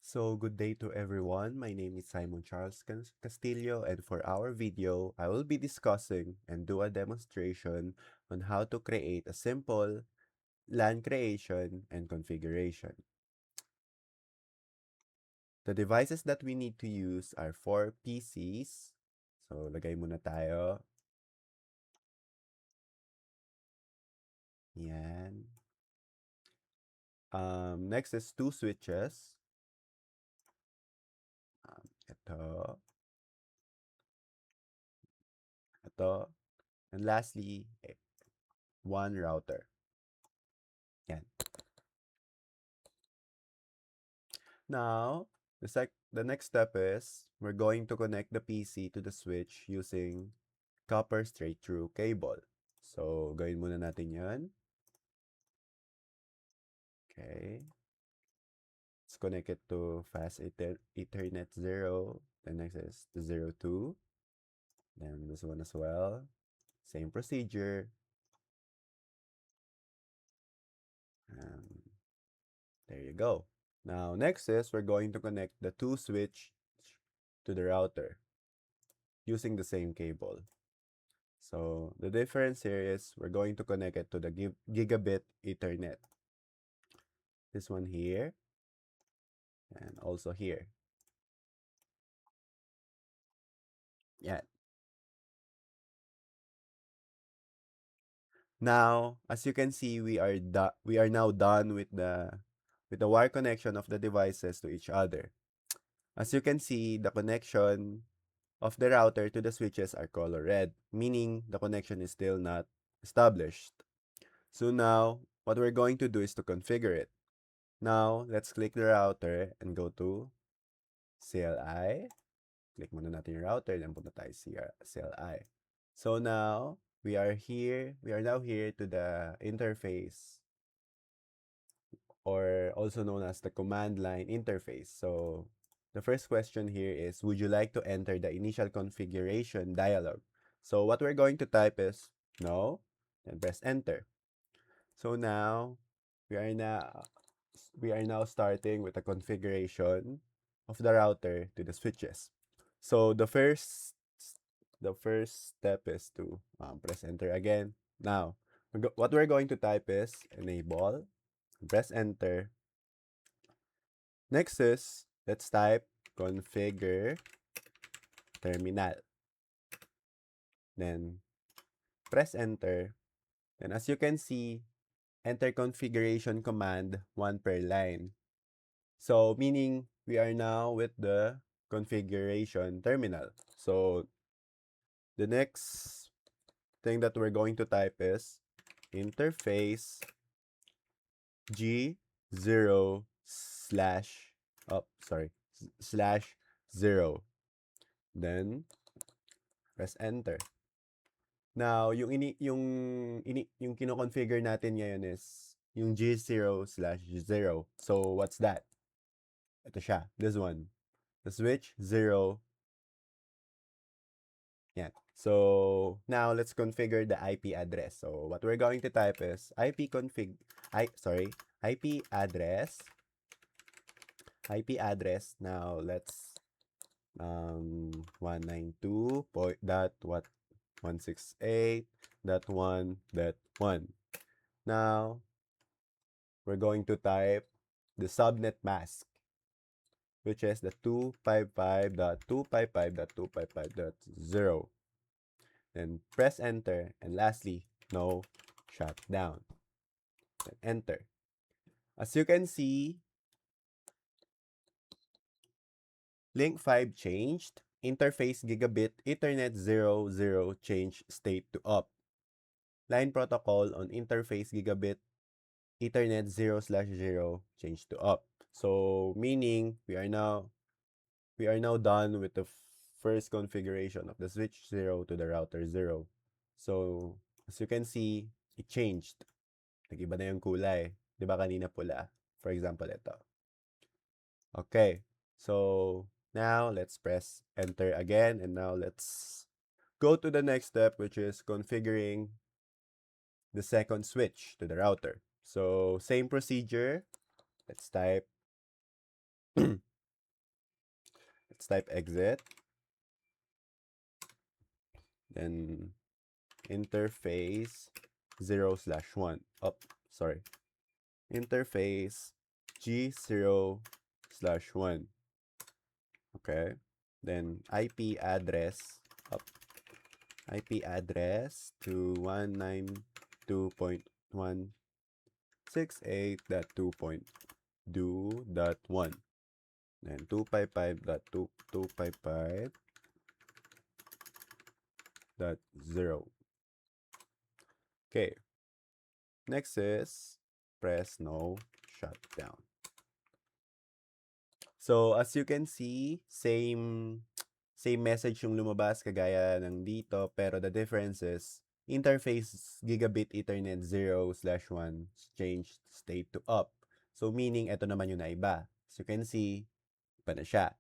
So, good day to everyone. My name is Simon Charles Castillo, and for our video, I will be discussing and do a demonstration on how to create a simple LAN creation and configuration. The devices that we need to use are 4 PCs. So, lagay muna tayo. Yan. Next is 2 switches. Ito, ito, and lastly, 1 router. Yan. Now, the next step is we're going to connect the PC to the switch using copper straight through cable. So, gawin muna natin yan. Okay. Let's connect it to fast Ethernet 0. The next is the 02. Then this one as well. Same procedure. There you go. Now, next is we're going to connect the 2 switch to the router using the same cable. So the difference here is we're going to connect it to the gigabit Ethernet. This one here and also here. Yeah. Now, as you can see, we are now done with the wire connection of the devices to each other. As you can see, the connection of the router to the switches are color red, meaning the connection is still not established. So now, what we're going to do is to configure it. Now, let's click the router and go to CLI. Click muna natin yung router, then punta tayo CLI. So now, we are now here to the interface, or also known as the command line interface. So the first question here is, would you like to enter the initial configuration dialog? So what we're going to type is no, and press enter. So now, we are now starting with the configuration of the router to the switches. So the first step is to press enter again. Now, what we're going to type is enable, press enter. Next is, let's type configure terminal. Then, press enter. And as you can see, enter configuration command 1 per line. So, meaning we are now with the configuration terminal. So, the next thing that we're going to type is interface G0 slash, slash 0. Then, press enter. Now, yung kino-configure natin ngayon is yung G0 slash 0. So, what's that? Ito siya. This one. The switch 0. Yan. So, now let's configure the IP address. So, what we're going to type is IP address. Now, let's 192.168.1.1.1. Now, we're going to type the subnet mask, which is the 255.255.255.0. Then press enter, and lastly, no shutdown. Then enter. As you can see, link 5 changed. Interface gigabit Ethernet 00 changed state to up. Line protocol on interface gigabit Ethernet 0/0 changed to up. So meaning we are now done with the first configuration of the switch 0 to the router 0. So as you can see, it changed. Nag-iba na yung kulay. 'Di ba kanina pula? For example, ito. Okay. So now let's press enter again, and now let's go to the next step, which is configuring the second switch to the router. So same procedure. Let's type let's type exit. Then interface 0/1. Oh, sorry. Interface G0/1. Okay. Then IP address up. IP address to 192.168.2.2.1. Then 255.255.0. Okay. Next is press no shutdown. So as you can see, same message yung lumabas kagaya ng dito, pero the difference is interface gigabit ethernet 0/1 changed state to up. So meaning ito naman yung naiba. As you can see, iba na siya.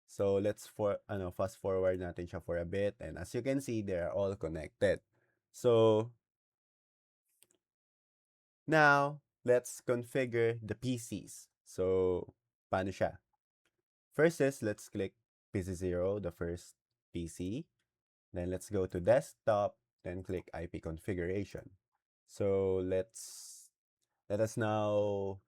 So let's fast forward natin siya for a bit, and as you can see, they are all connected. So now let's configure the PCs. So paano siya? First is let's click PC0, the first PC. Then let's go to desktop, then click IP configuration. So let us now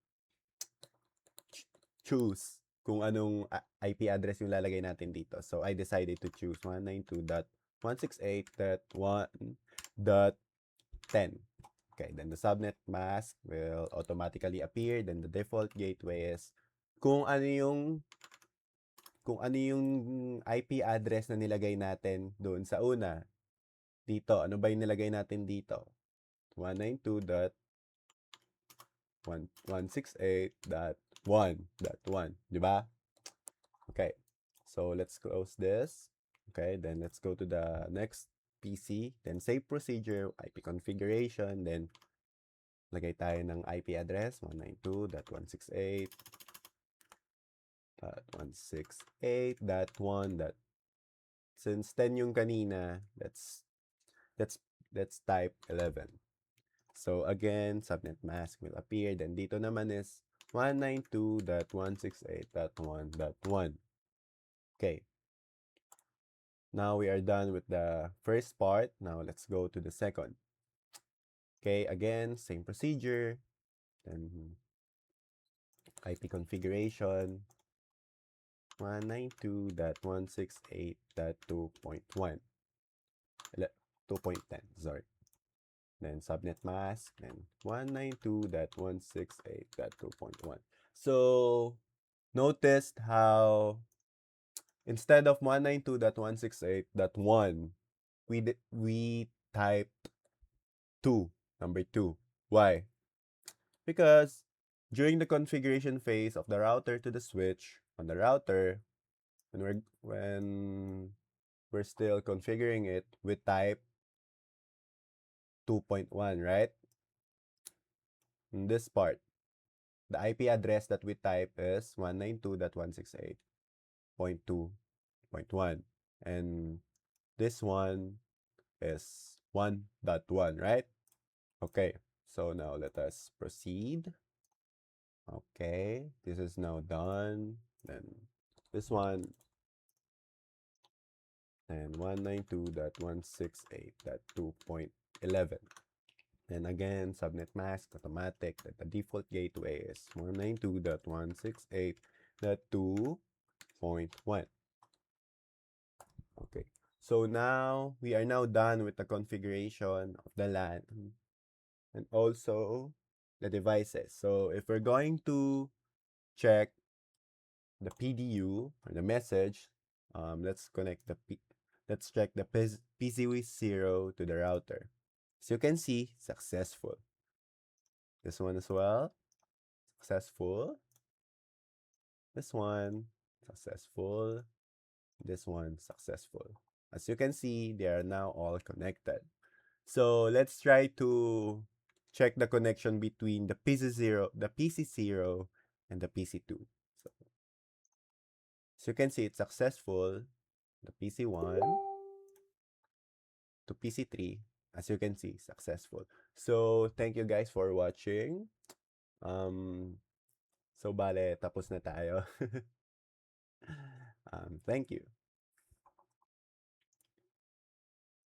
choose kung anong IP address yung lalagay natin dito. So I decided to choose 192.168.1.10. Okay, then the subnet mask will automatically appear. Then the default gateway is kung ano yung IP address na nilagay natin doon sa una. Dito, ano ba yung nilagay natin dito? 192.168.1.1, di ba? Okay. So let's close this. Okay, then let's go to the next PC, then save procedure, IP configuration, then lagay tayo ng IP address 192.168.168.1. Since 10 yung kanina, let's type 11. So again, subnet mask will appear. Then dito naman is 192.168.1.1. Okay. Now we are done with the first part. Now let's go to the second. Okay, again, same procedure. Then IP configuration 192.168.2.1. 2.10, sorry. Then subnet mask, then 192.168.2.1. So noticed how instead of 192.168.1, we typed 2, number 2. Why? Because during the configuration phase of the router to the switch on the router, when we're still configuring it, we type 2.1, right? In this part, the IP address that we type is 192.168.2.1. And this one is 1.1, right? Okay, so now let us proceed. Okay, this is now done. Then this one, and 192.168.2.11. And again, subnet mask, automatic, that the default gateway is 192.168.2.1. Okay, so now we are now done with the configuration of the LAN and also the devices. So if we're going to check the PDU or the message, let's check the PCW0 to the router. As you can see, successful. This one as well, successful. This one, successful. This one, successful. As you can see, they are now all connected. So let's try to check the connection between the PC0 and the PC2. So, as you can see, it's successful. The PC1 to PC3, as you can see, successful. So thank you guys for watching. So, bale, tapos na tayo. Thank you.